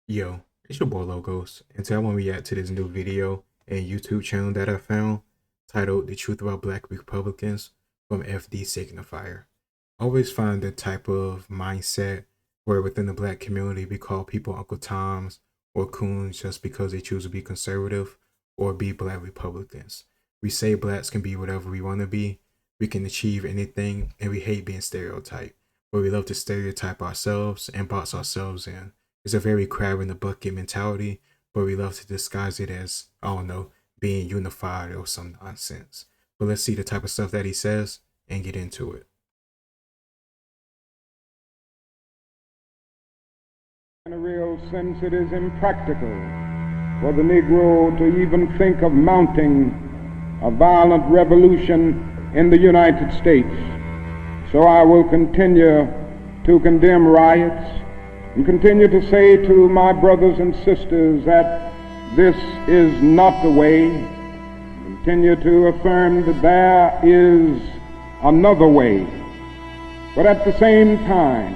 Yo, it's your boy Logos, and today I want to react to this new video and YouTube channel that I found titled The Truth About Black Republicans from FD Signifier. I always find the type of mindset where within the black community we call people Uncle Toms or coons just because they choose to be conservative or be black Republicans. We say blacks can be whatever we want to be, we can achieve anything, and we hate being stereotyped, but we love to stereotype ourselves and box ourselves in. It's a very crab in the bucket mentality, but we love to disguise it as, I don't know, being unified or some nonsense. But let's see the type of stuff that he says and get into it. In a real sense, it is impractical for the Negro to even think of mounting a violent revolution in the United States. So I will continue to condemn riots and continue to say to my brothers and sisters that this is not the way. Continue to affirm that there is another way. But at the same time,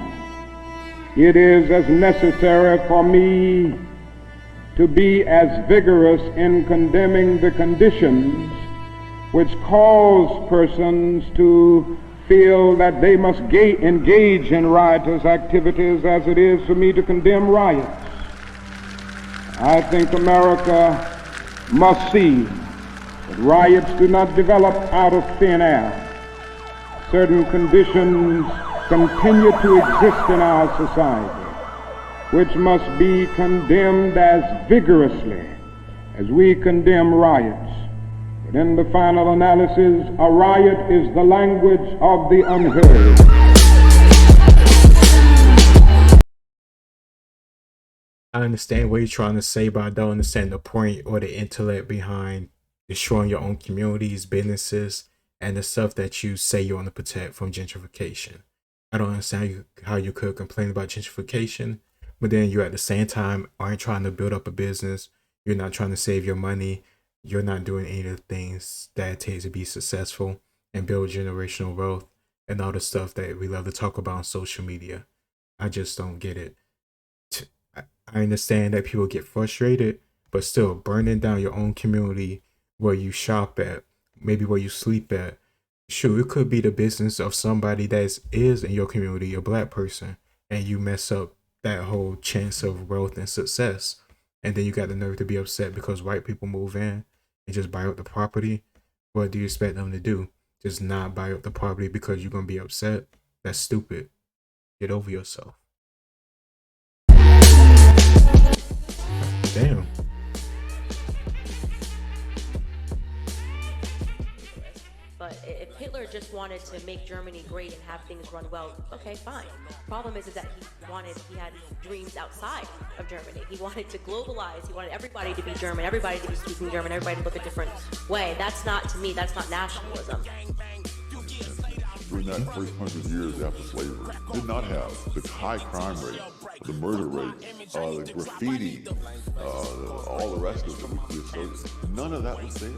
it is as necessary for me to be as vigorous in condemning the conditions which cause persons to feel that they must engage in riotous activities as it is for me to condemn riots. I think America must see that riots do not develop out of thin air. Certain conditions continue to exist in our society, which must be condemned as vigorously as we condemn riots. But in the final analysis, a riot is the language of the unheard. I understand what you're trying to say, but I don't understand the point or the intellect behind destroying your own communities, businesses, and the stuff that you say you want to protect from gentrification. I don't understand how you could complain about gentrification, but then you at the same time aren't trying to build up a business. You're not trying to save your money. You're not doing any of the things that it takes to be successful and build generational wealth and all the stuff that we love to talk about on social media. I just don't get it. I understand that people get frustrated, but still burning down your own community where you shop at, maybe where you sleep at. Sure, it could be the business of somebody that is in your community, a black person, and you mess up that whole chance of wealth and success. And then you got the nerve to be upset because white people move in and just buy up the property. What do you expect them to do? Just not buy up the property because you're going to be upset? That's stupid. Get over yourself. Damn. But if Hitler just wanted to make Germany great and have things run well, okay, fine. Problem is that he had dreams outside of Germany. He wanted to globalize. He wanted everybody to be German, everybody to be speaking German, everybody to look a different way. That's not, to me, that's not nationalism. During that first 100 years after slavery, did not have the high crime rate, the murder rate, the graffiti, all the rest of it we associate. None of that was there.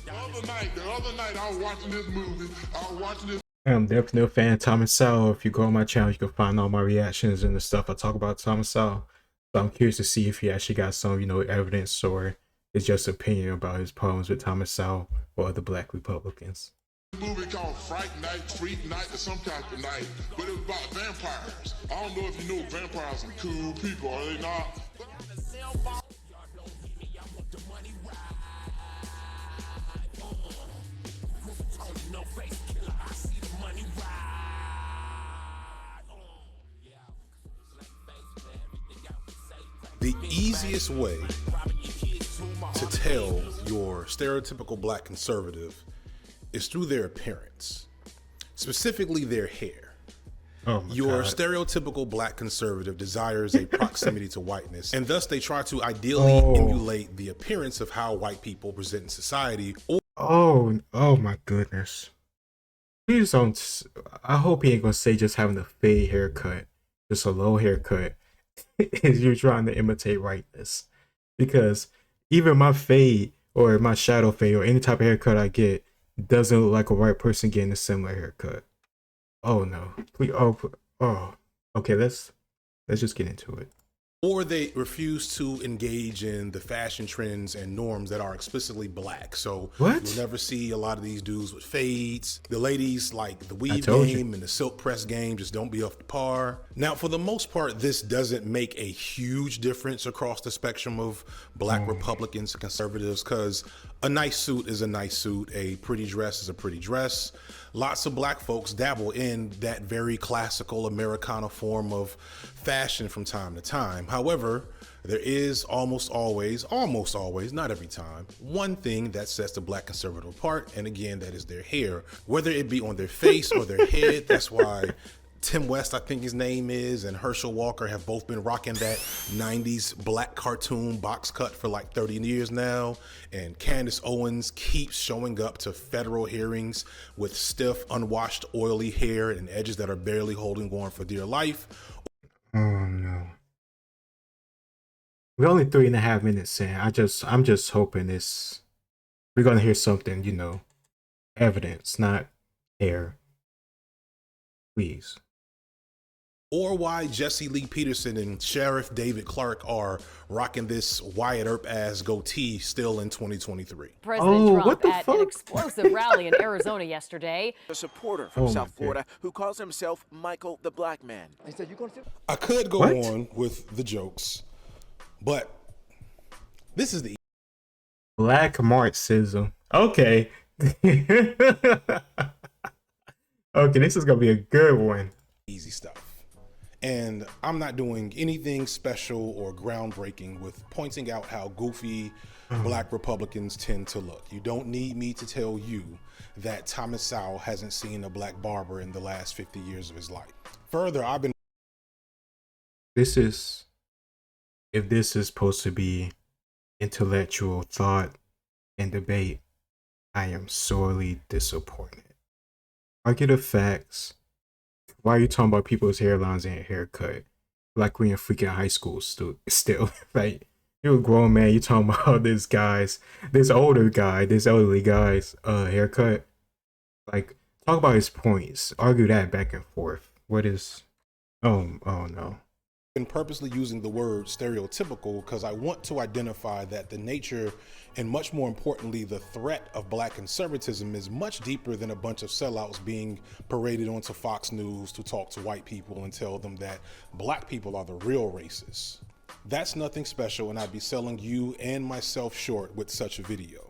The other night I was watching this movie. I'm definitely a fan of Thomas Sowell. If you go on my channel, you can find all my reactions and the stuff I talk about Thomas Sowell. So I'm curious to see if he actually got some, evidence or it's just opinion about his problems with Thomas Sowell or other black Republicans. Movie called Fright Night, Freak Night, or some type of night, but it was about vampires. I don't know if you know vampires are cool people, are they not? The easiest way to tell your stereotypical black conservative is through their appearance, specifically their hair. Oh my Your God. stereotypical black conservative desires a proximity to whiteness, and thus they try to ideally emulate the appearance of how white people present in society. Oh my goodness. Please don't. I hope he ain't gonna say just having a fade haircut, just a low haircut, is you're trying to imitate whiteness. Because even my fade or my shadow fade or any type of haircut I get doesn't look like a white person getting a similar haircut. Oh no. Please. Oh. Okay. Let's just get into it. or they refuse to engage in the fashion trends and norms that are explicitly black. So What? you'll never see a lot of these dudes with fades. The ladies like the weave told you. game and the silk press game just don't be up to par. Now, for the most part, this doesn't make a huge difference across the spectrum of black Republicans and conservatives, because a nice suit is a nice suit. A pretty dress is a pretty dress. Lots of black folks dabble in that very classical Americana form of fashion from time to time. However, there is almost always, not every time, one thing that sets the black conservative apart, and again, that is their hair. Whether it be on their face or their head, that's why Tim West, I think his name is, and Herschel Walker have both been rocking that 90s black cartoon box cut for like 30 years now. And Candace Owens keeps showing up to federal hearings with stiff, unwashed, oily hair and edges that are barely holding on for dear life. Oh no. We're only 3.5 minutes in. I'm just hoping we're gonna hear something, evidence, not air. Please. Or why Jesse Lee Peterson and Sheriff David Clark are rocking this Wyatt Earp ass goatee still in 2023. President what Trump the at fuck? an explosive rally in Arizona yesterday. A supporter from Oh, South my Florida who calls himself Michael the Black Man. I could go What? on with the jokes, but this is the Black Marxism. Okay. Okay, this is gonna be a good one. easy stuff. And I'm not doing anything special or groundbreaking with pointing out how goofy black Republicans tend to look. You don't need me to tell you that Thomas Sowell hasn't seen a black barber in the last 50 years of his life. Further, I've been If this is supposed to be intellectual thought and debate, I am sorely disappointed. Argue the facts. Why are you talking about people's hairlines and haircut? Like we in freaking high school still. Like, you're a grown man, you talking about this elderly guy's haircut. Like, talk about his points. Argue that back and forth. What is oh no. purposely using the word stereotypical because I want to identify that the nature and, much more importantly, the threat of black conservatism is much deeper than a bunch of sellouts being paraded onto Fox News to talk to white people and tell them that black people are the real racists. That's nothing special, and I'd be selling you and myself short with such a video.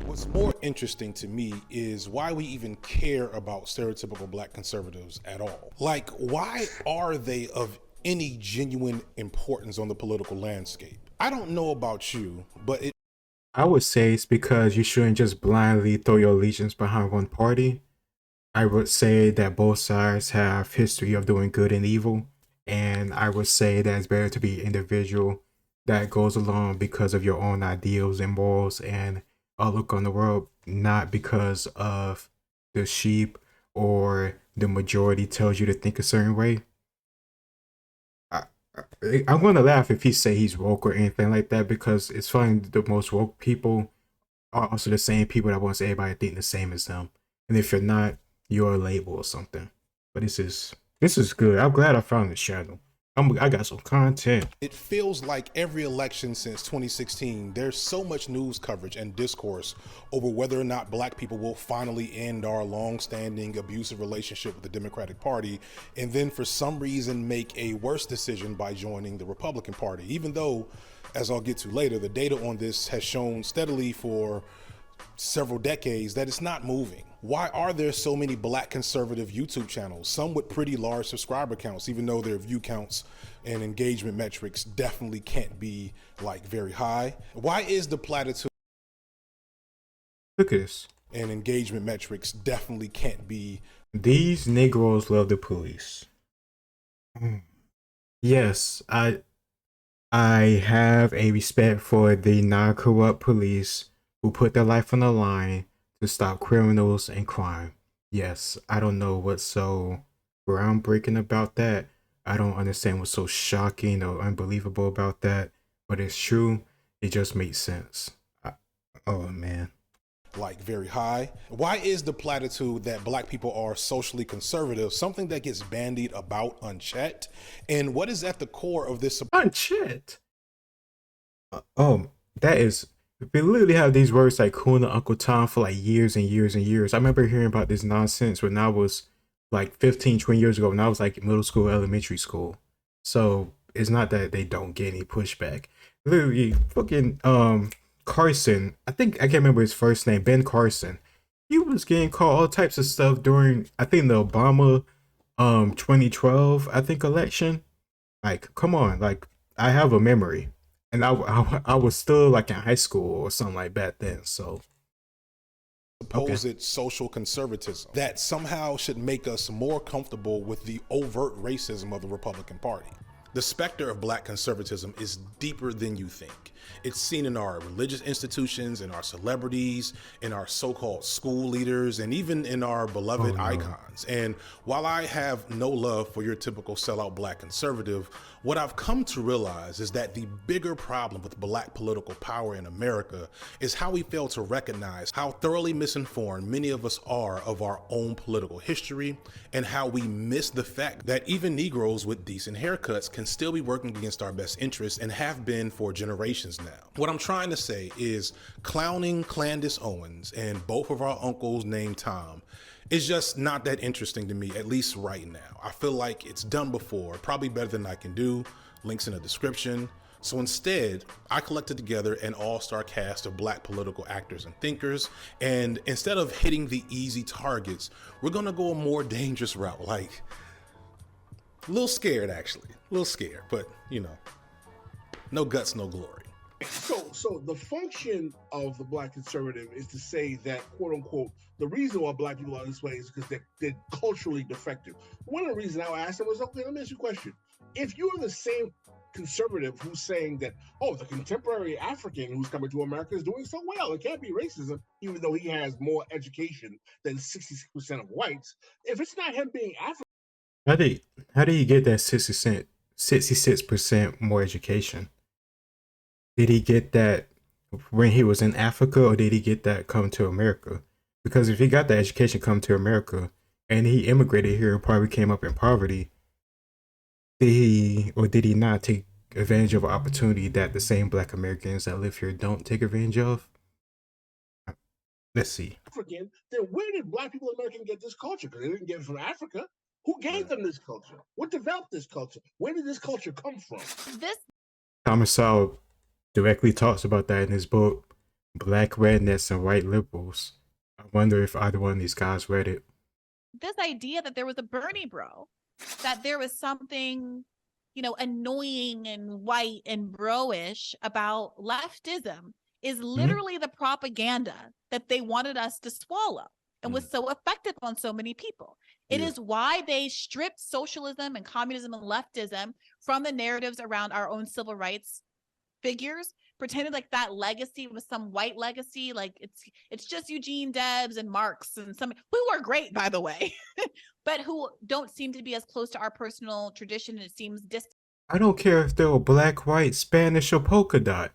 What's more interesting to me is why we even care about stereotypical black conservatives at all. Like, why are they of any genuine importance on the political landscape? I don't know about you, but I would say it's because you shouldn't just blindly throw your allegiance behind one party. I would say that both sides have history of doing good and evil, and I would say that it's better to be individual that goes along because of your own ideals and morals and outlook on the world, not because of the sheep or the majority tells you to think a certain way. I'm going to laugh if he say he's woke or anything like that, because it's funny, the most woke people are also the same people that wants everybody to think the same as them. And if you're not, you're a label or something. But this is good. I'm glad I found this channel. I got some content. it feels like every election since 2016, there's so much news coverage and discourse over whether or not black people will finally end our long-standing abusive relationship with the Democratic Party, and then for some reason make a worse decision by joining the Republican Party, even though, as I'll get to later, the data on this has shown steadily for several decades that it's not moving. Why are there so many black conservative YouTube channels, some with pretty large subscriber counts, even though their view counts and engagement metrics definitely can't be like very high? Why is the platitude Look at this. and engagement metrics definitely can't be? These Negroes love the police. Yes, I have a respect for the non-corrupt police who put their life on the line to stop criminals and crime. Yes, I don't know what's so groundbreaking about that. I don't understand what's so shocking or unbelievable about that, but it's true. It just makes sense. Oh man. like very high? Why is the platitude that black people are socially conservative something that gets bandied about unchecked? And what is at the core of this? Unchecked. That is. We literally have these words like coon and Uncle Tom for like years and years and years. I remember hearing about this nonsense when I was like 15, 20 years ago when I was like middle school, elementary school. So it's not that they don't get any pushback. Literally, fucking Carson, I can't remember his first name, Ben Carson. He was getting called all types of stuff during I think the Obama 2012 election. Like, come on, like I have a memory. And I was still like in high school or something like that then. So supposed social conservatism that somehow should make us more comfortable with the overt racism of the Republican Party. The specter of black conservatism is deeper than you think. It's seen in our religious institutions, in our celebrities, in our so-called school leaders, and even in our beloved icons. And while I have no love for your typical sellout black conservative, what I've come to realize is that the bigger problem with black political power in America is how we fail to recognize how thoroughly misinformed many of us are of our own political history, and how we miss the fact that even Negroes with decent haircuts can still be working against our best interests and have been for generations now. What I'm trying to say is clowning Clandis Owens and both of our uncles named Tom is just not that interesting to me, at least right now. I feel like it's done before, probably better than I can do. Links in the description. So instead, I collected together an all-star cast of black political actors and thinkers, and instead of hitting the easy targets, we're gonna go a more dangerous route, like a little scared actually, a little scared, but you know, no guts, no glory. So the function of the black conservative is to say that, quote unquote, the reason why black people are this way is because they're culturally defective. One of the reasons I asked them was, okay, let me ask you a question. If you're the same conservative who's saying that, oh, the contemporary African who's coming to America is doing so well, it can't be racism, even though he has more education than 66% of whites. If it's not him being African. How do you get that 66% more education? Did he get that when he was in Africa, or did he get that come to America? Because if he got the education come to America and he immigrated here and probably came up in poverty, did he not take advantage of an opportunity that the same black Americans that live here don't take advantage of? Let's see. African, then where did black people in America get this culture? Because they didn't get it from Africa. Who gave them this culture? What developed this culture? Where did this culture come from? Thomas Sowell directly talks about that in his book, Black Rednecks and White Liberals. I wonder if either one of these guys read it. This idea that there was a Bernie bro, that there was something, annoying and white and bro-ish about leftism is literally the propaganda that they wanted us to swallow and was so effective on so many people. It is why they stripped socialism and communism and leftism from the narratives around our own civil rights figures, pretended like that legacy was some white legacy, like it's just Eugene Debs and Marx and some who are great, by the way, but who don't seem to be as close to our personal tradition, and it seems distant. I don't care if they were black, white, Spanish, or polka dot.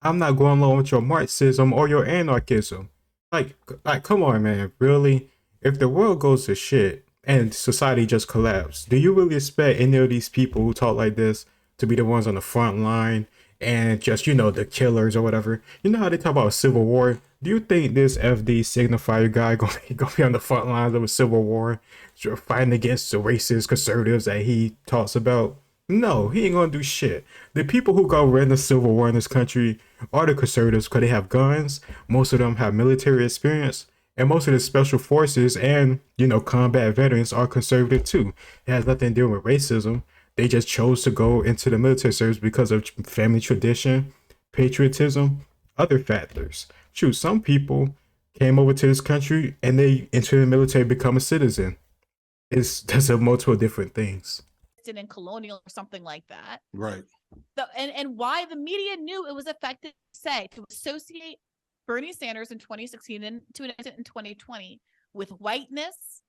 I'm not going along with your Marxism or your anarchism. Like, come on, man, really? If the world goes to shit and society just collapsed, do you really expect any of these people who talk like this to be the ones on the front line and just, the killers or whatever? You know how they talk about a civil war? Do you think this FD signifier guy gonna be on the front lines of a civil war, fighting against the racist conservatives that he talks about? No, he ain't gonna do shit. The people who go run the civil war in this country are the conservatives because they have guns. Most of them have military experience. And most of the special forces and, combat veterans are conservative too. It has nothing to do with racism. They just chose to go into the military service because of family tradition, patriotism, other factors. Shoot, some people came over to this country and they entered the military to become a citizen. There's multiple different things. In colonial or something like that. Right. And why the media knew it was effective to associate Bernie Sanders in 2016 and to an extent in 2020 with whiteness,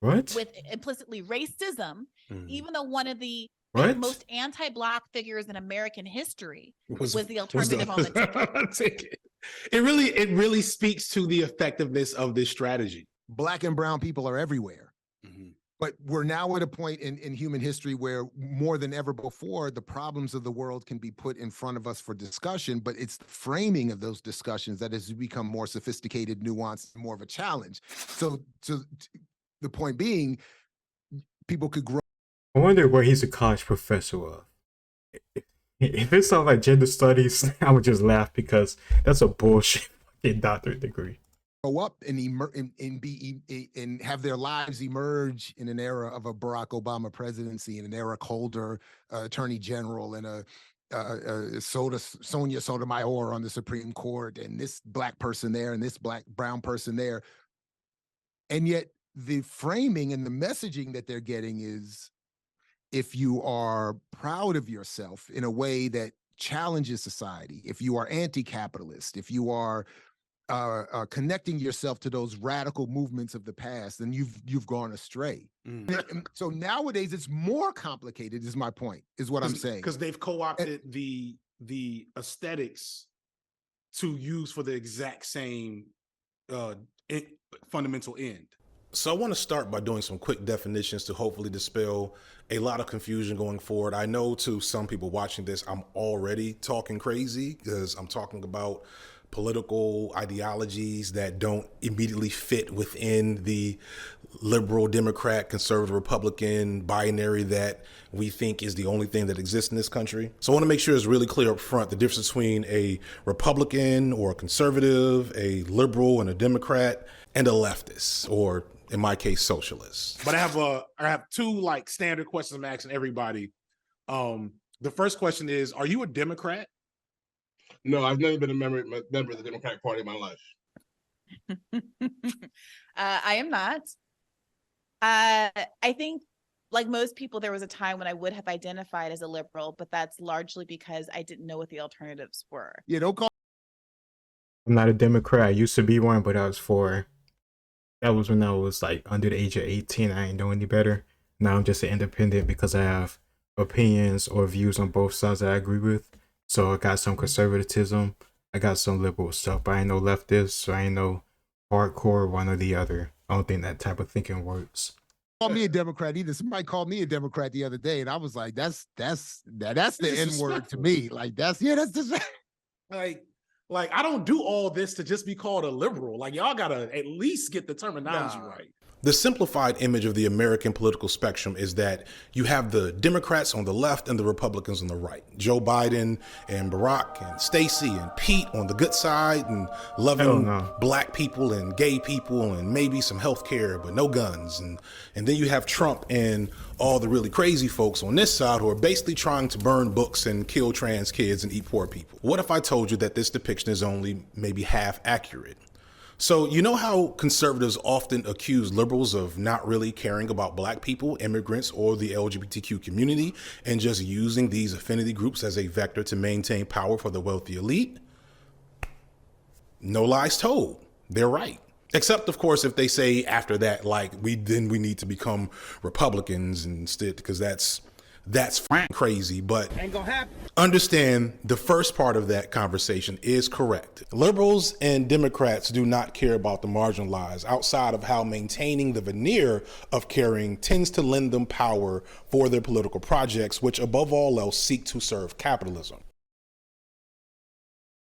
with implicitly racism, even though one of the most anti-black figures in American history was the alternative on the ticket. It really speaks to the effectiveness of this strategy. Black and brown people are everywhere. Mm-hmm. But we're now at a point in human history where more than ever before, the problems of the world can be put in front of us for discussion, but it's the framing of those discussions that has become more sophisticated, nuanced, more of a challenge. So the point being, people could grow. I wonder where he's a college professor of. If it sounds like gender studies, I would just laugh because that's a bullshit fucking doctorate degree. Grow up and have their lives emerge in an era of a Barack Obama presidency, in an Eric Holder attorney general, and a Sonia Sotomayor on the Supreme Court, and this black person there, and this brown person there. And yet the framing and the messaging that they're getting is, if you are proud of yourself in a way that challenges society, if you are anti-capitalist, if you are connecting yourself to those radical movements of the past, then you've gone astray. So nowadays it's more complicated, is my point, is what I'm saying. Because they've co-opted the aesthetics to use for the exact same fundamental end. So I want to start by doing some quick definitions to hopefully dispel a lot of confusion going forward. I know to some people watching this, I'm already talking crazy because I'm talking about political ideologies that don't immediately fit within the liberal, Democrat, conservative, Republican binary that we think is the only thing that exists in this country. So I want to make sure it's really clear up front the difference between a Republican or a conservative, a liberal and a Democrat, and a leftist, or in my case, socialist. But I have two like standard questions I'm asking everybody. The first question is, are you a Democrat? No, I've never been a member of the Democratic Party in my life. I am not. I think, like most people, there was a time when I would have identified as a liberal, but that's largely because I didn't know what the alternatives were. Yeah, don't call. I'm not a Democrat. I used to be one, but that was when I was like under the age of 18. I ain't know any better. Now I'm just an independent because I have opinions or views on both sides that I agree with. So I got some conservatism, I got some liberal stuff, but I ain't no leftist, so I ain't no hardcore one or the other. I don't think that type of thinking works. Call me a Democrat either. Somebody called me a Democrat the other day, and I was like, that's the N word to me. Like that's just like I don't do all this to just be called a liberal. Like y'all gotta at least get the terminology right. The simplified image of the American political spectrum is that you have the Democrats on the left and the Republicans on the right. Joe Biden and Barack and Stacey and Pete on the good side and loving black people and gay people and maybe some health care, but no guns. And then you have Trump and all the really crazy folks on this side who are basically trying to burn books and kill trans kids and eat poor people. What if I told you that this depiction is only maybe half accurate? So you know how conservatives often accuse liberals of not really caring about black people, immigrants, or the LGBTQ community, and just using these affinity groups as a vector to maintain power for the wealthy elite? No lies told. They're right. Except, of course, if they say after that, like, we need to become Republicans instead, because that's crazy. But Ain't gonna happen. Understand the first part of that conversation is correct. Liberals and Democrats do not care about the marginalized outside of how maintaining the veneer of caring tends to lend them power for their political projects, which above all else seek to serve capitalism.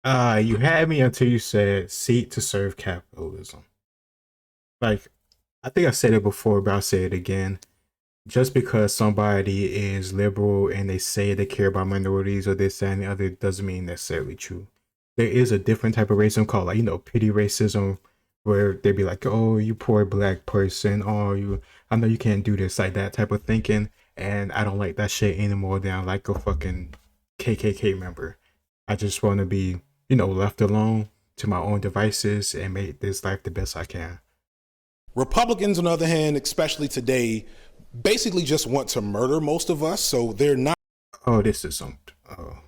You had me until you said seek to serve capitalism. Like, I think I said it before, but I'll say it again. Just because somebody is liberal and they say they care about minorities or this, that, and the other doesn't mean necessarily true. There is a different type of racism called, like, pity racism, where they be like, oh, you poor black person, I know you can't do this, like that type of thinking. And I don't like that shit any more than I like a fucking KKK member. I just want to be, left alone to my own devices and make this life the best I can. Republicans, on the other hand, especially today, basically just want to murder most of us, so they're not. Oh, this is some. Oh.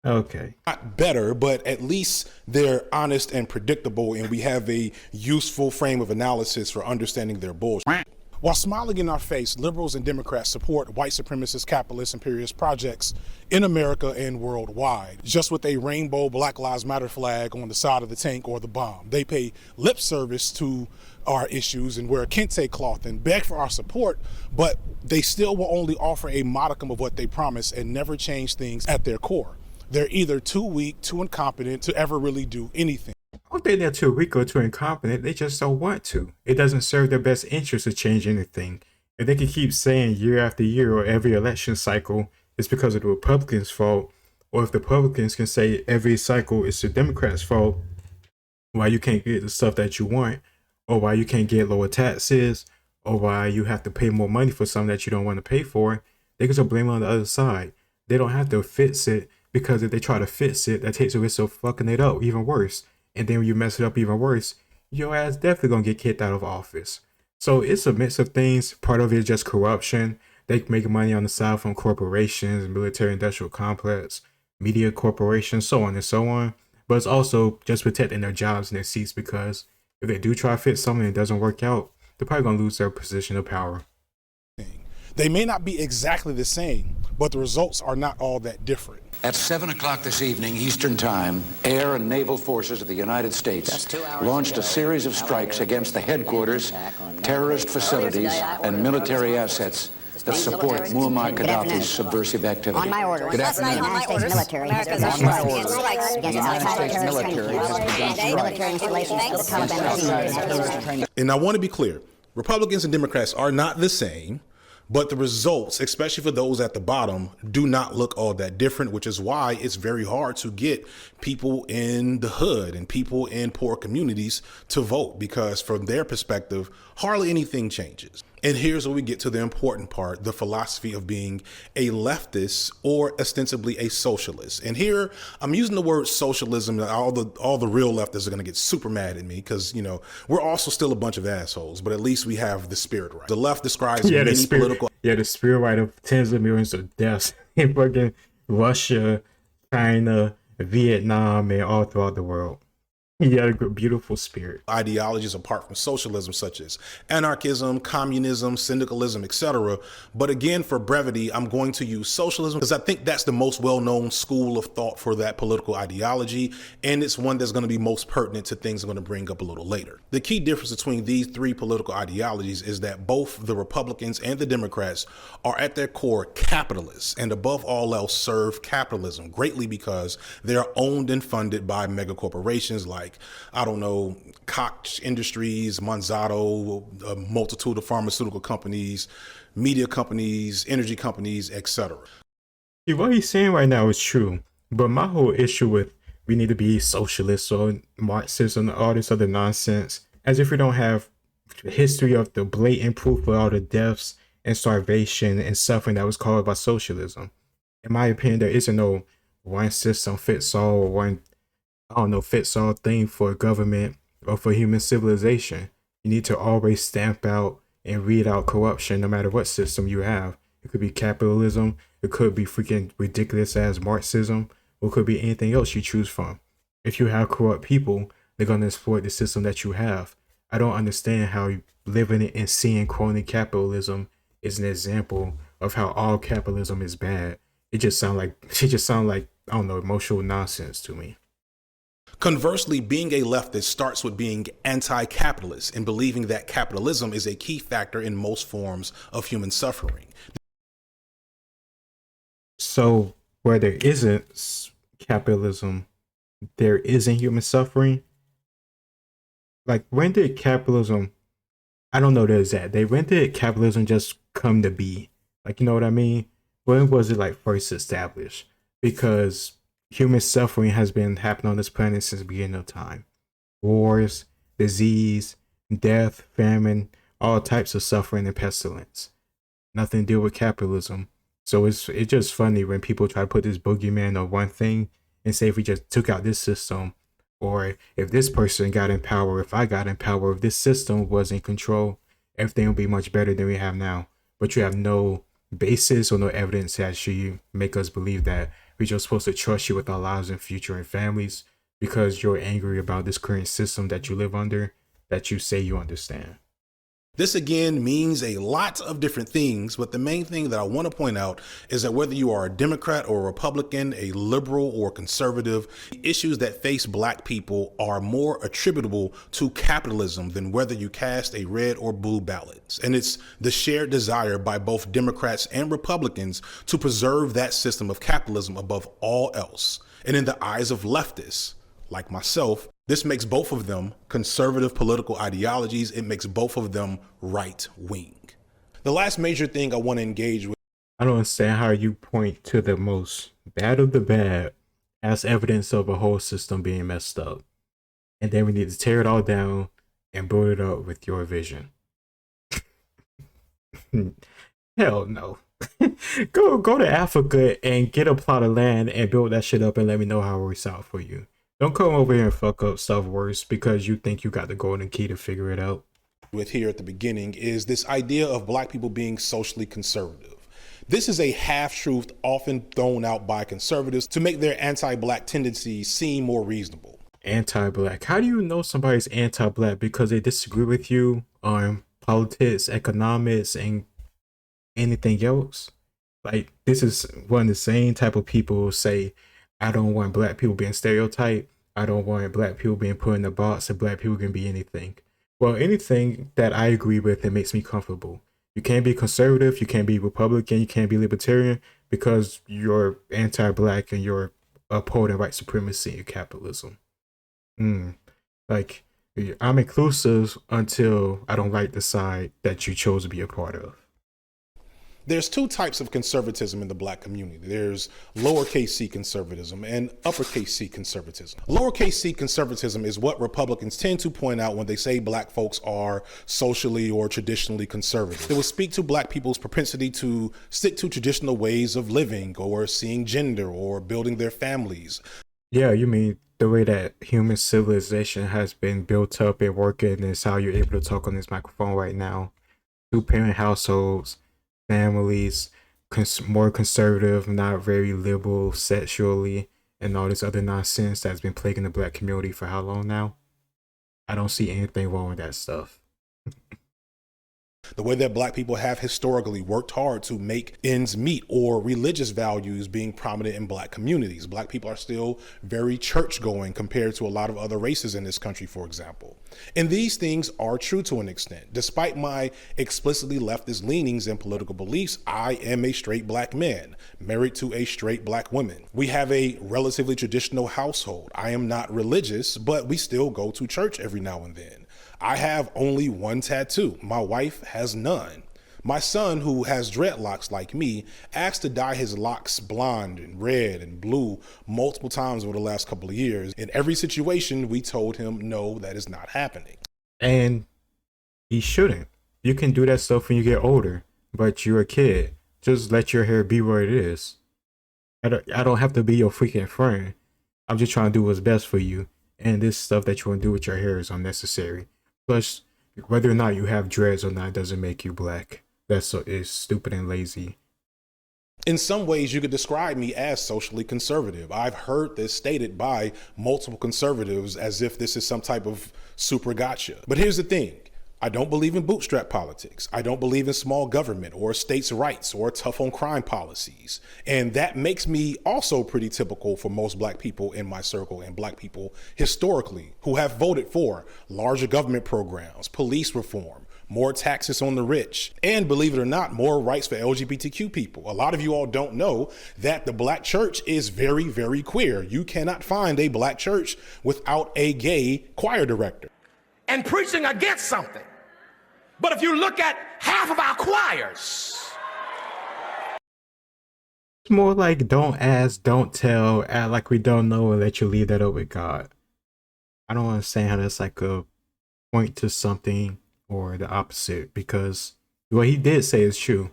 Okay. Not better, but at least they're honest and predictable, and we have a useful frame of analysis for understanding their bullshit. While smiling in our face, liberals and Democrats support white supremacist, capitalist, imperialist projects in America and worldwide, just with a rainbow Black Lives Matter flag on the side of the tank or the bomb. They pay lip service to our issues and wear a kente cloth and beg for our support, but they still will only offer a modicum of what they promise and never change things at their core. They're either too weak, too incompetent to ever really do anything. I don't think they're too weak or too incompetent. They just don't want to. It doesn't serve their best interest to change anything. If they can keep saying year after year or every election cycle it's because of the Republicans' fault, or if the Republicans can say every cycle it's the Democrats' fault, why you can't get the stuff that you want, or why you can't get lower taxes, or why you have to pay more money for something that you don't want to pay for, they can just blame it on the other side. They don't have to fix it, because if they try to fix it, that takes the risk of fucking it up even worse. And then when you mess it up even worse, your ass definitely gonna get kicked out of office. So it's a mix of things. Part of it is just corruption. They make money on the side from corporations, military industrial complex, media corporations, so on and so on. But it's also just protecting their jobs and their seats, because if they do try to fix something and it doesn't work out, they're probably gonna lose their position of power. They may not be exactly the same, but the results are not all that different. At 7 o'clock this evening, Eastern Time, air and naval forces of the United States launched a series of strikes against the headquarters, terrorist facilities, and military assets that support Muammar Gaddafi's subversive activity. On my order. Good afternoon. The United States military has begun strikes against outside terrorist military installations of the Taliban regime. And I want to be clear, Republicans and Democrats are not the same. But the results, especially for those at the bottom, do not look all that different, which is why it's very hard to get people in the hood and people in poor communities to vote, because from their perspective, hardly anything changes. And here's where we get to the important part, the philosophy of being a leftist or ostensibly a socialist. And here I'm using the word socialism, and all the real leftists are going to get super mad at me because, you know, we're also still a bunch of assholes, but at least we have the spirit right. The left describes many political... Yeah, the spirit right of tens of millions of deaths in fucking Russia, China, Vietnam, and all throughout the world. He had a good, beautiful spirit. Ideologies apart from socialism, such as anarchism, communism, syndicalism, etc. But again, for brevity, I'm going to use socialism because I think that's the most well-known school of thought for that political ideology, and it's one that's going to be most pertinent to things I'm going to bring up a little later. The key difference between these three political ideologies is that both the Republicans and the Democrats are at their core capitalists, and above all else serve capitalism greatly because they are owned and funded by mega corporations like, I don't know, Koch Industries, Monsanto, a multitude of pharmaceutical companies, media companies, energy companies, etc. What he's saying right now is true, but my whole issue with we need to be socialists or Marxists and all this other nonsense, as if we don't have history of the blatant proof of all the deaths and starvation and suffering that was caused by socialism. In my opinion, there isn't no one system fits all or one fits all thing for government or for human civilization. You need to always stamp out and read out corruption no matter what system you have. It could be capitalism, it could be freaking ridiculous as Marxism, or it could be anything else you choose from. If you have corrupt people, they're going to exploit the system that you have. I don't understand how living it and seeing crony capitalism is an example of how all capitalism is bad. It just sounds like I don't know, emotional nonsense to me. Conversely, being a leftist starts with being anti-capitalist and believing that capitalism is a key factor in most forms of human suffering. So where there isn't capitalism, there isn't human suffering. Like, when did capitalism, I don't know the exact date, when did capitalism just come to be? Like, you know what I mean? When was it like first established? Because human suffering has been happening on this planet since the beginning of time. Wars, disease, death, famine, all types of suffering and pestilence. Nothing to do with capitalism. So it's just funny when people try to put this boogeyman on one thing and say if we just took out this system, or if this person got in power, if I got in power, if this system was in control, everything would be much better than we have now. But you have no basis or no evidence to actually make us believe that we're just supposed to trust you with our lives and future and families because you're angry about this current system that you live under that you say you understand. This again means a lot of different things, but the main thing that I want to point out is that whether you are a Democrat or a Republican, a liberal or conservative, issues that face black people are more attributable to capitalism than whether you cast a red or blue ballot. And it's the shared desire by both Democrats and Republicans to preserve that system of capitalism above all else. And in the eyes of leftists, like myself, this makes both of them conservative political ideologies. It makes both of them right wing. The last major thing I want to engage with. I don't understand how you point to the most bad of the bad as evidence of a whole system being messed up. And then we need to tear it all down and build it up with your vision. Hell no. Go to Africa and get a plot of land and build that shit up and let me know how it works out for you. Don't come over here and fuck up stuff worse because you think you got the golden key to figure it out. With here at the beginning is this idea of black people being socially conservative. This is a half-truth often thrown out by conservatives to make their anti-black tendencies seem more reasonable. Anti-black. How do you know somebody's anti-black? Because they disagree with you on politics, economics, and anything else? Like, this is one of the same type of people who say, I don't want black people being stereotyped. I don't want black people being put in a box, and black people can be anything. Well, anything that I agree with that makes me comfortable. You can't be conservative, you can't be Republican, you can't be libertarian because you're anti-black and you're upholding white supremacy and capitalism. Like, I'm inclusive until I don't like the side that you chose to be a part of. There's two types of conservatism in the black community. There's lowercase c conservatism and uppercase c conservatism. Lowercase c conservatism is what Republicans tend to point out when they say black folks are socially or traditionally conservative. It will speak to black people's propensity to stick to traditional ways of living or seeing gender or building their families. Yeah, you mean the way that human civilization has been built up and working is how you're able to talk on this microphone right now. Two-parent households, families, more conservative, not very liberal sexually, and all this other nonsense that's been plaguing the black community for how long now? I don't see anything wrong with that stuff. The way that black people have historically worked hard to make ends meet, or religious values being prominent in black communities. Black people are still very church going compared to a lot of other races in this country, for example. And these things are true to an extent. Despite my explicitly leftist leanings and political beliefs, I am a straight black man, married to a straight black woman. We have a relatively traditional household. I am not religious, but we still go to church every now and then. I have only one tattoo. My wife has none. My son, who has dreadlocks like me, asked to dye his locks blonde and red and blue multiple times over the last couple of years. In every situation, we told him, no, that is not happening. And he shouldn't. You can do that stuff when you get older, but you're a kid. Just let your hair be what it is. I don't have to be your freaking friend. I'm just trying to do what's best for you. And this stuff that you want to do with your hair is unnecessary. Plus, whether or not you have dreads or not doesn't make you black. Is stupid and lazy. In some ways, you could describe me as socially conservative. I've heard this stated by multiple conservatives as if this is some type of super gotcha. But here's the thing. I don't believe in bootstrap politics. I don't believe in small government or states' rights or tough on crime policies. And that makes me also pretty typical for most black people in my circle and black people historically who have voted for larger government programs, police reform, more taxes on the rich, and believe it or not, more rights for LGBTQ people. A lot of you all don't know that the black church is very, very queer. You cannot find a black church without a gay choir director. And preaching against something. But if you look at half of our choirs, it's more like don't ask, don't tell, act like we don't know, and let you leave that up with God. I don't understand how that's like a point to something or the opposite, because what he did say is true.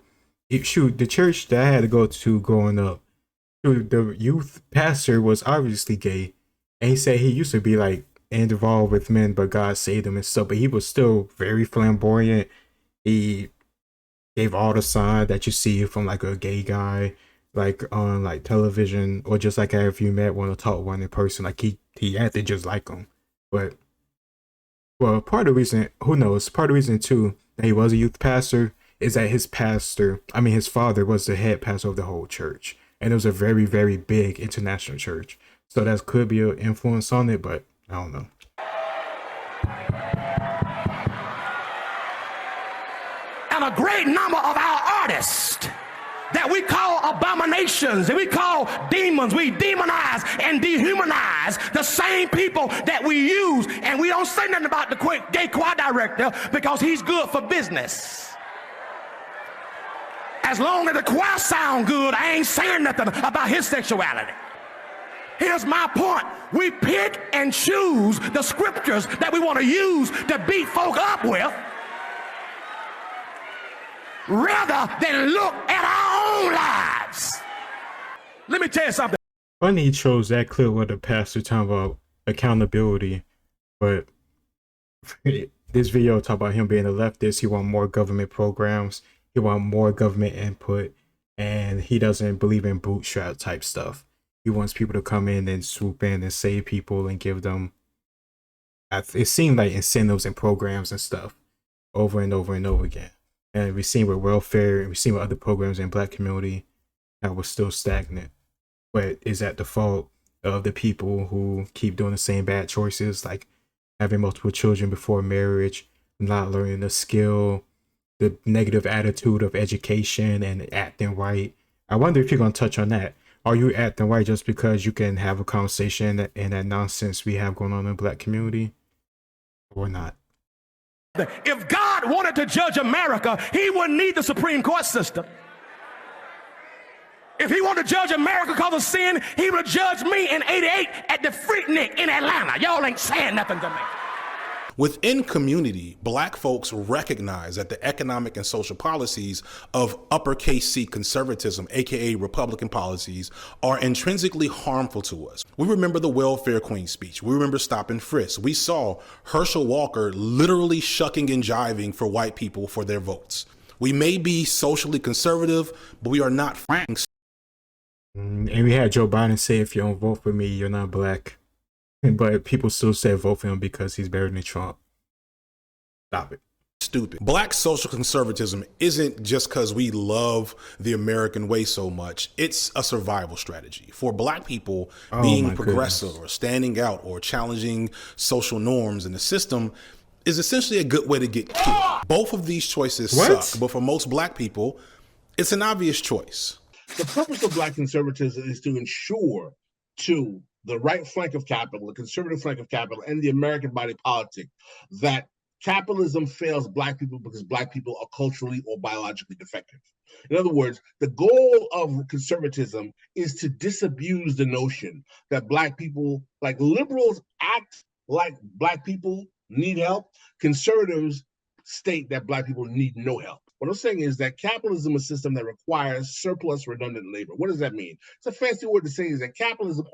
The church that I had to go to growing up, the youth pastor was obviously gay, and he said he used to be like involved with men, but God saved him and stuff, but he was still very flamboyant. He gave all the signs that you see from like a gay guy, like on like television, or just like if you met one or talked one in person, like he acted just like him. But well, part of the reason, who knows, part of the reason too that he was a youth pastor is that his father was the head pastor of the whole church. And it was a very, very big international church. So that could be an influence on it, but I don't know. And a great number of our artists that we call abominations, that we call demons, we demonize and dehumanize the same people that we use, and we don't say nothing about the gay choir director because he's good for business. As long as the choir sound good, I ain't saying nothing about his sexuality. Here's my point. We pick and choose the scriptures that we want to use to beat folk up with, rather than look at our own lives. Let me tell you something. Funny he chose that clip with the pastor talking about accountability, but this video talk about him being a leftist. He want more government programs. He want more government input, and he doesn't believe in bootstrap type stuff. He wants people to come in and swoop in and save people and give them, it seemed like, incentives and programs and stuff over and over and over again. And we've seen with welfare, and we've seen with other programs in Black community that was still stagnant. But is that the fault of the people who keep doing the same bad choices, like having multiple children before marriage, not learning the skill, the negative attitude of education and acting right? I wonder if you're going to touch on that. Are you acting right just because you can have a conversation and that nonsense we have going on in the Black community, or not? If God wanted to judge America, he wouldn't need the Supreme Court system. If he wanted to judge America because of sin, he would judge me in '88 at the Freaknik in Atlanta. Y'all ain't saying nothing to me. Within community, Black folks recognize that the economic and social policies of uppercase C conservatism, aka Republican policies, are intrinsically harmful to us. We remember the welfare queen speech. We remember stop and frisk. We saw Herschel Walker literally shucking and jiving for white people for their votes. We may be socially conservative, but we are not f***ing. And we had Joe Biden say, if you don't vote for me, you're not Black. But people still say vote for him because he's better than Trump. Stop it. Stupid. Black social conservatism isn't just because we love the American way so much. It's a survival strategy. For Black people, being progressive or standing out or challenging social norms in the system is essentially a good way to get killed. Both of these choices suck, but for most Black people, it's an obvious choice. The purpose of Black conservatism is to ensure to the right flank of capital, the conservative flank of capital, and the American body politic that capitalism fails Black people because Black people are culturally or biologically defective. In other words, the goal of conservatism is to disabuse the notion that Black people, like liberals, act like Black people need help. Conservatives state that Black people need no help. What I'm saying is that capitalism is a system that requires surplus redundant labor. What does that mean? It's a fancy word to say is that capitalism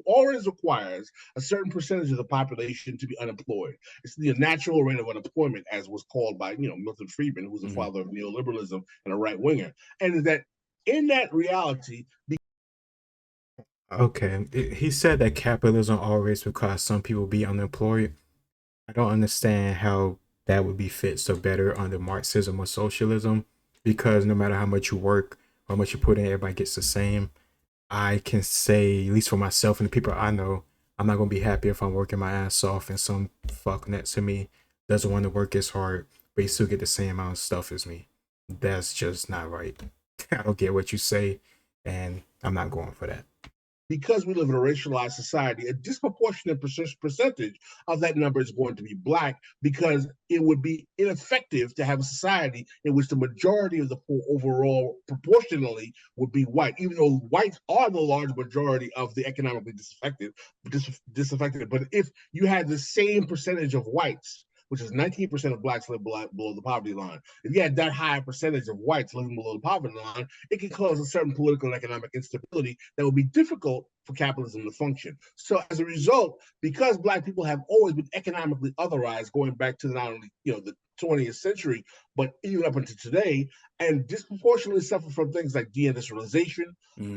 always requires a certain percentage of the population to be unemployed. It's the natural rate of unemployment, as was called by Milton Friedman, who was the father of neoliberalism and a right winger. And that in that reality. Okay, he said that capitalism always requires some people be unemployed. I don't understand how that would be fit so better under Marxism or socialism, because no matter how much you work, how much you put in, everybody gets the same. I can say, at least for myself and the people I know, I'm not going to be happy if I'm working my ass off and some fuck next to me doesn't want to work as hard, but he still get the same amount of stuff as me. That's just not right. I don't get what you say, and I'm not going for that. Because we live in a racialized society, a disproportionate percentage of that number is going to be Black, because it would be ineffective to have a society in which the majority of the poor overall proportionally would be white, even though whites are the large majority of the economically disaffected. But if you had the same percentage of whites, which is 19% of Blacks live below the poverty line. If you had that high percentage of whites living below the poverty line, it can cause a certain political and economic instability that would be difficult for capitalism to function. So as a result, because Black people have always been economically otherized, going back to not only the 20th century, but even up until today, and disproportionately suffer from things like deindustrialization,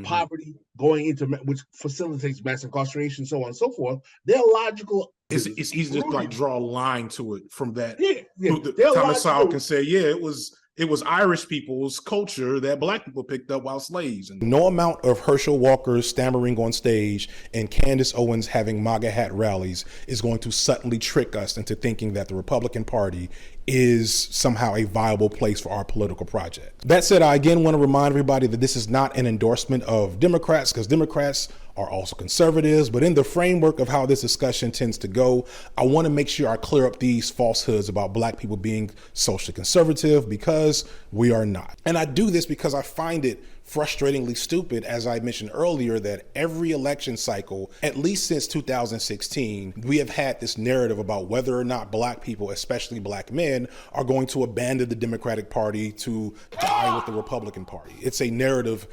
poverty, going into which facilitates mass incarceration, so on and so forth. They're logical. It's easy to like draw a line to it from that. Yeah. Thomas Sowell can say, yeah, it was Irish people's culture that black people picked up while slaves. And no amount of Herschel Walker stammering on stage and Candace Owens having MAGA hat rallies is going to suddenly trick us into thinking that the Republican Party is somehow a viable place for our political project. That said, I again want to remind everybody that this is not an endorsement of Democrats, because Democrats are also conservatives, but in the framework of how this discussion tends to go, I want to make sure I clear up these falsehoods about black people being socially conservative, because we are not. And I do this because I find it frustratingly stupid, as I mentioned earlier, that every election cycle, at least since 2016, we have had this narrative about whether or not black people, especially black men, are going to abandon the Democratic Party to die with the Republican Party. It's a narrative.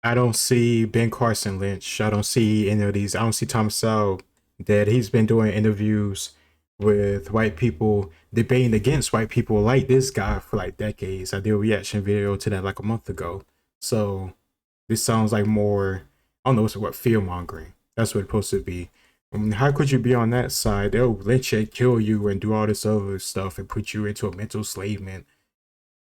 I don't see Ben Carson Lynch. I don't see any of these. I don't see Thomas Sowell dead. He's been doing interviews with white people, debating against white people like this guy for like decades. I did a reaction video to that like a month ago. So this sounds like more, I don't know what fear mongering. That's what it's supposed to be. How could you be on that side? They'll lynch you, kill you, and do all this other stuff and put you into a mental enslavement.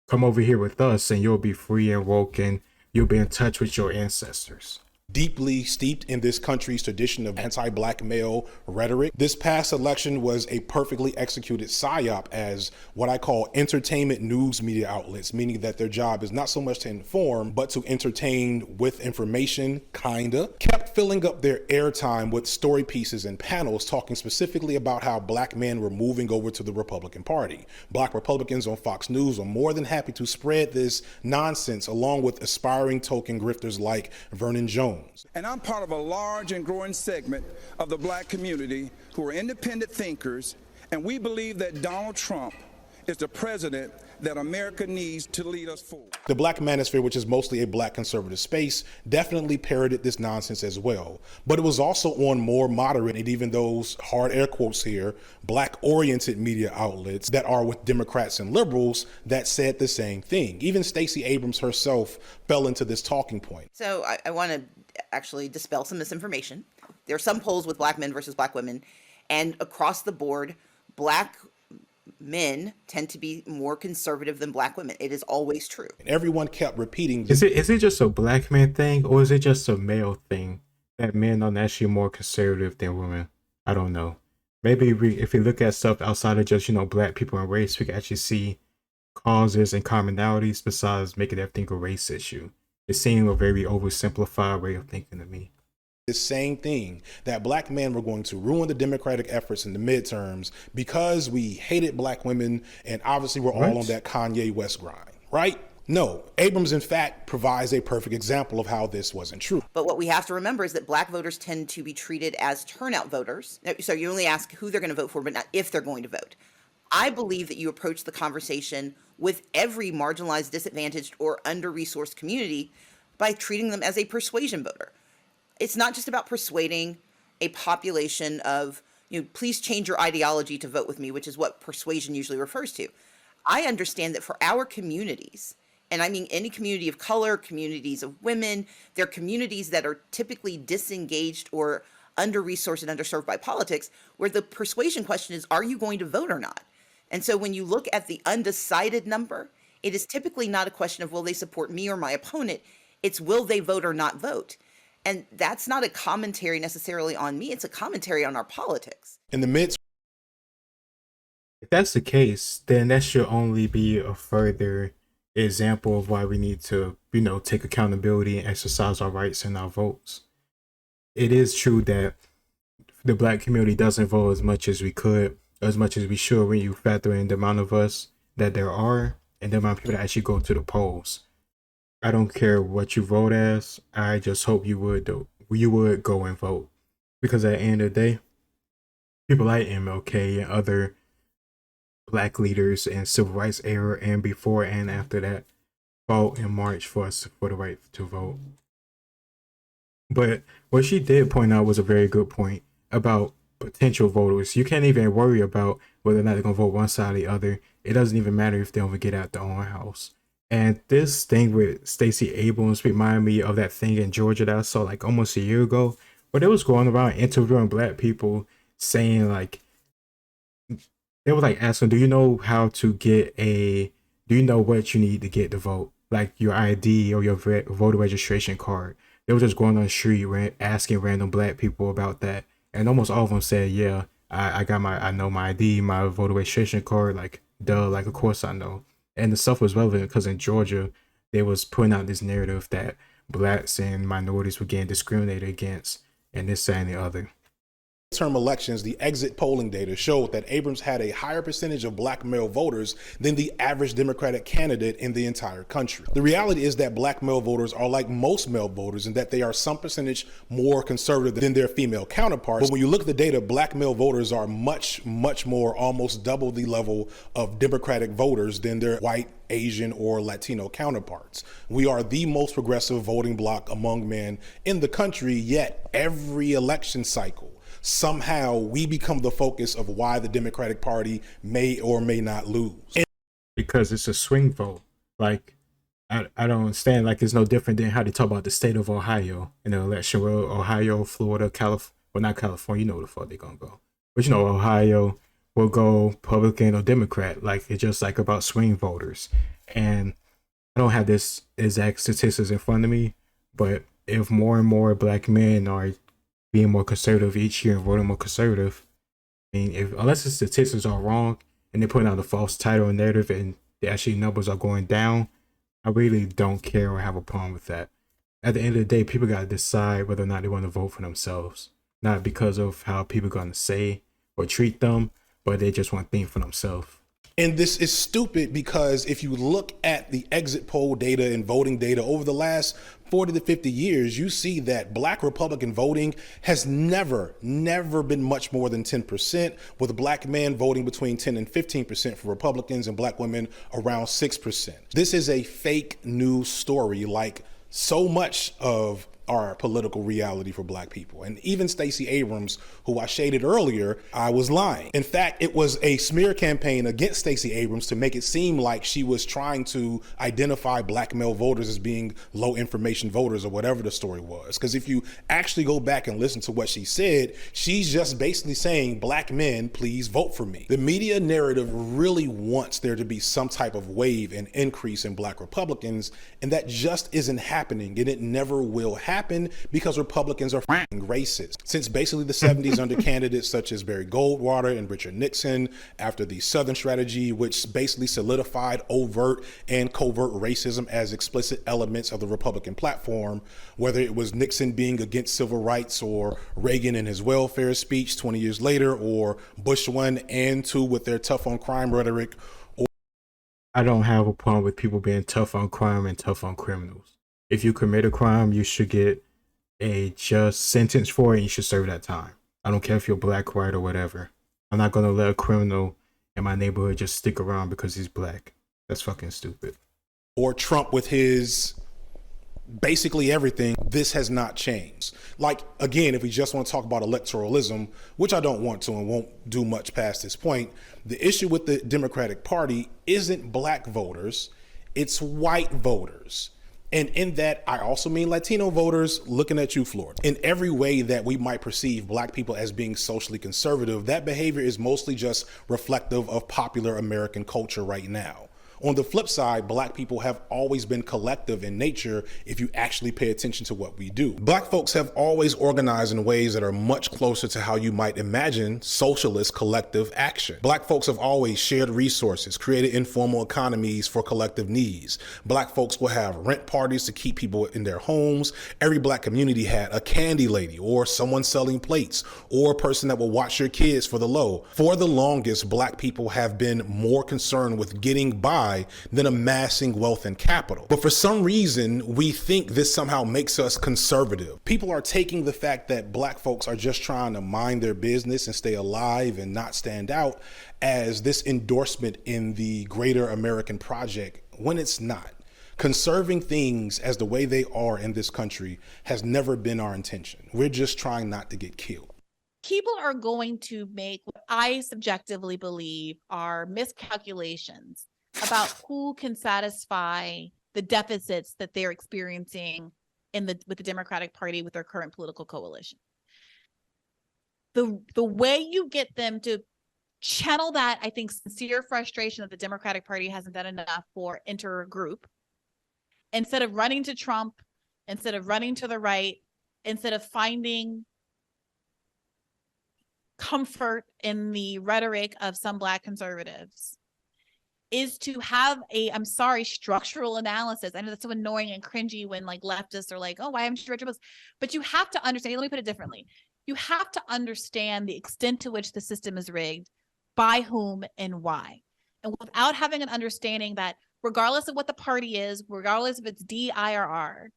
Come over here with us and you'll be free and woke and you'll be in touch with your ancestors. Deeply steeped in this country's tradition of anti-black male rhetoric. This past election was a perfectly executed psyop as what I call entertainment news media outlets, meaning that their job is not so much to inform, but to entertain with information, kept filling up their airtime with story pieces and panels talking specifically about how black men were moving over to the Republican Party. Black Republicans on Fox News are more than happy to spread this nonsense along with aspiring token grifters like Vernon Jones. And I'm part of a large and growing segment of the black community who are independent thinkers, and we believe that Donald Trump is the president that America needs to lead us forward. The black manosphere, which is mostly a black conservative space, definitely parroted this nonsense as well. But it was also on more moderate, and even those hard air quotes here, black-oriented media outlets that are with Democrats and liberals that said the same thing. Even Stacey Abrams herself fell into this talking point. So I want to actually dispel some misinformation. There are some polls with black men versus black women, and across the board, black men tend to be more conservative than black women. It is always true. And everyone kept repeating. Is it just a black man thing, or is it just a male thing that men are actually more conservative than women? I don't know. Maybe if we look at stuff outside of just, black people and race, we can actually see causes and commonalities besides making everything a race issue. It seemed a very oversimplified way of thinking to me. This same thing, that black men were going to ruin the Democratic efforts in the midterms because we hated black women, and obviously we're all on that Kanye West grind, right? No, Abrams in fact provides a perfect example of how this wasn't true. But what we have to remember is that black voters tend to be treated as turnout voters. So you only ask who they're going to vote for, but not if they're going to vote. I believe that you approach the conversation with every marginalized, disadvantaged, or under-resourced community by treating them as a persuasion voter. It's not just about persuading a population of, please change your ideology to vote with me, which is what persuasion usually refers to. I understand that for our communities, and I mean any community of color, communities of women, they're communities that are typically disengaged or under-resourced and underserved by politics, where the persuasion question is, are you going to vote or not? And so when you look at the undecided number, it is typically not a question of will they support me or my opponent, it's will they vote or not vote. And that's not a commentary necessarily on me. It's a commentary on our politics. In the midst. If that's the case, then that should only be a further example of why we need to, take accountability and exercise our rights and our votes. It is true that the black community doesn't vote as much as we could, as much as we should, when you factor in the amount of us that there are and the amount of people that actually go to the polls. I don't care what you vote as. I just hope you would go and vote, because at the end of the day, people like MLK and other black leaders in civil rights era and before and after that fought and marched for us for the right to vote. But what she did point out was a very good point about potential voters. You can't even worry about whether or not they're gonna vote one side or the other. It doesn't even matter if they don't get out their own house. And this thing with Stacey Abrams reminded me of that thing in Georgia that I saw like almost a year ago, where they was going around interviewing black people, saying like, they were like asking, do you know how to get a, do you know what you need to get to vote? Like your ID or your voter registration card. They were just going on the street asking random black people about that. And almost all of them said, yeah, I got I know my ID, my voter registration card, like, duh, like, of course I know. And the stuff was relevant because in Georgia, they was putting out this narrative that blacks and minorities were getting discriminated against and this, that, and the other. Term elections, the exit polling data showed that Abrams had a higher percentage of black male voters than the average Democratic candidate in the entire country. The reality is that black male voters are like most male voters in that they are some percentage more conservative than their female counterparts. But when you look at the data, black male voters are much more, almost double the level of Democratic voters than their white, Asian, or Latino counterparts. We are the most progressive voting bloc among men in the country, yet every election cycle, somehow we become the focus of why the Democratic Party may or may not lose. Because it's a swing vote. Like, I don't understand. Like, it's no different than how they talk about the state of Ohio in the election. Well, Ohio, Florida, California, well, not California, you know where the fuck they're gonna go. But you know, Ohio will go Republican or Democrat. Like, it's just like about swing voters. And I don't have this exact statistics in front of me, but if more and more black men are being more conservative each year and voting more conservative, I mean, unless the statistics are wrong and they're putting out a false title and narrative and the actual numbers are going down, I really don't care or have a problem with that. At the end of the day, people got to decide whether or not they want to vote for themselves, not because of how people are going to say or treat them, but they just want to think for themselves. And this is stupid because if you look at the exit poll data and voting data over the last 40 to 50 years, you see that black Republican voting has never been much more than 10%, with black men voting between 10 and 15% for Republicans and black women around 6%. This is a fake news story, like so much of our political reality for black people. And even Stacey Abrams, who I shaded earlier, I was lying. In fact, it was a smear campaign against Stacey Abrams to make it seem like she was trying to identify black male voters as being low information voters or whatever the story was. Because if you actually go back and listen to what she said, she's just basically saying, black men, please vote for me. The media narrative really wants there to be some type of wave and increase in black Republicans, and that just isn't happening, and it never will happen because Republicans are f***ing racist. Since basically the 70s under candidates such as Barry Goldwater and Richard Nixon, after the Southern strategy, which basically solidified overt and covert racism as explicit elements of the Republican platform, whether it was Nixon being against civil rights or Reagan in his welfare speech 20 years later, or Bush 1 and 2 with their tough on crime rhetoric. I don't have a problem with people being tough on crime and tough on criminals. If you commit a crime, you should get a just sentence for it and you should serve that time. I don't care if you're black, white, or whatever. I'm not going to let a criminal in my neighborhood just stick around because he's black. That's fucking stupid. Or Trump with his basically everything. This has not changed. Like, again, if we just want to talk about electoralism, which I don't want to and won't do much past this point, the issue with the Democratic Party isn't black voters, it's white voters. And in that, I also mean Latino voters. Looking at you, Florida. In every way that we might perceive black people as being socially conservative, that behavior is mostly just reflective of popular American culture right now. On the flip side, black people have always been collective in nature if you actually pay attention to what we do. Black folks have always organized in ways that are much closer to how you might imagine socialist collective action. Black folks have always shared resources, created informal economies for collective needs. Black folks will have rent parties to keep people in their homes. Every black community had a candy lady or someone selling plates or a person that will watch your kids for the low. For the longest, black people have been more concerned with getting by than amassing wealth and capital. But for some reason, we think this somehow makes us conservative. People are taking the fact that black folks are just trying to mind their business and stay alive and not stand out as this endorsement in the greater American project, when it's not. Conserving things as the way they are in this country has never been our intention. We're just trying not to get killed. people are going to make what I subjectively believe are miscalculations about who can satisfy the deficits that they're experiencing with the Democratic Party with their current political coalition. The way you get them to channel that, I think, sincere frustration that the Democratic Party hasn't done enough for intergroup, instead of running to Trump, instead of running to the right, instead of finding comfort in the rhetoric of some Black conservatives, is to have I'm sorry, structural analysis. I know that's so annoying and cringy when like leftists are like, oh, why haven't you read your books? But you have to understand, let me put it differently. You have to understand the extent to which the system is rigged, by whom and why. And without having an understanding that regardless of what the party is, regardless if it's D, I, or R,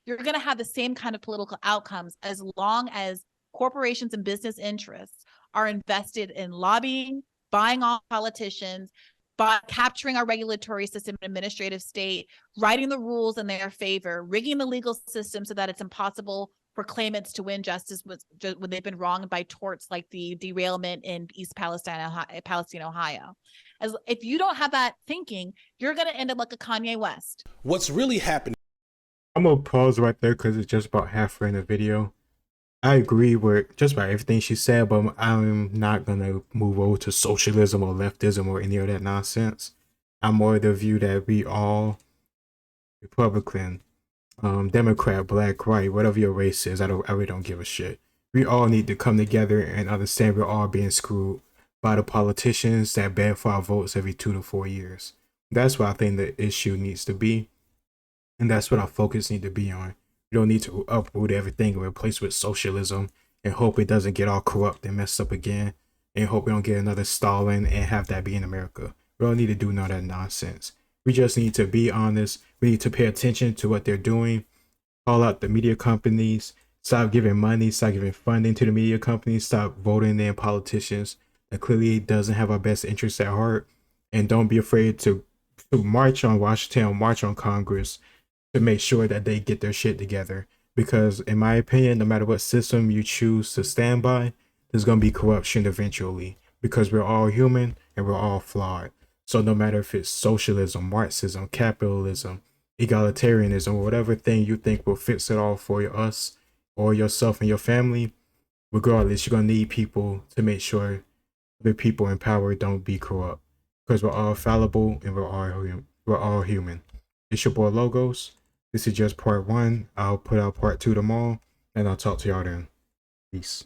you're going to have the same kind of political outcomes as long as corporations and business interests are invested in lobbying, buying off politicians, by capturing our regulatory system and administrative state, writing the rules in their favor, rigging the legal system so that it's impossible for claimants to win justice when they've been wronged by torts like the derailment in East Palestine, Ohio. As if you don't have that thinking, you're going to end up like a Kanye West. What's really happening? I'm gonna pause right there because it's just about halfway in the video. I agree with just about everything she said, but I'm not gonna move over to socialism or leftism or any of that nonsense. I'm more of the view that we all, Republican, Democrat, Black, white, whatever your race is, I really don't give a shit. We all need to come together and understand we're all being screwed by the politicians that beg for our votes every 2 to 4 years. That's what I think the issue needs to be, and that's what our focus need to be on. We don't need to uproot everything and replace with socialism and hope it doesn't get all corrupt and messed up again, and hope we don't get another Stalin and have that be in America. We don't need to do none of that nonsense. We just need to be honest. We need to pay attention to what they're doing. Call out the media companies. Stop giving money. Stop giving funding to the media companies. Stop voting in politicians that clearly doesn't have our best interests at heart. And don't be afraid to march on Washington, march on Congress, to make sure that they get their shit together. Because in my opinion, no matter what system you choose to stand by, there's going to be corruption eventually, because we're all human and we're all flawed. So no matter if it's socialism, Marxism, capitalism, egalitarianism, or whatever thing you think will fix it all for us or yourself and your family, regardless, you're going to need people to make sure the people in power don't be corrupt, because we're all fallible and we're all human. It's your boy Logos. This is just part 1. I'll put out part 2 tomorrow, and I'll talk to y'all then. Peace.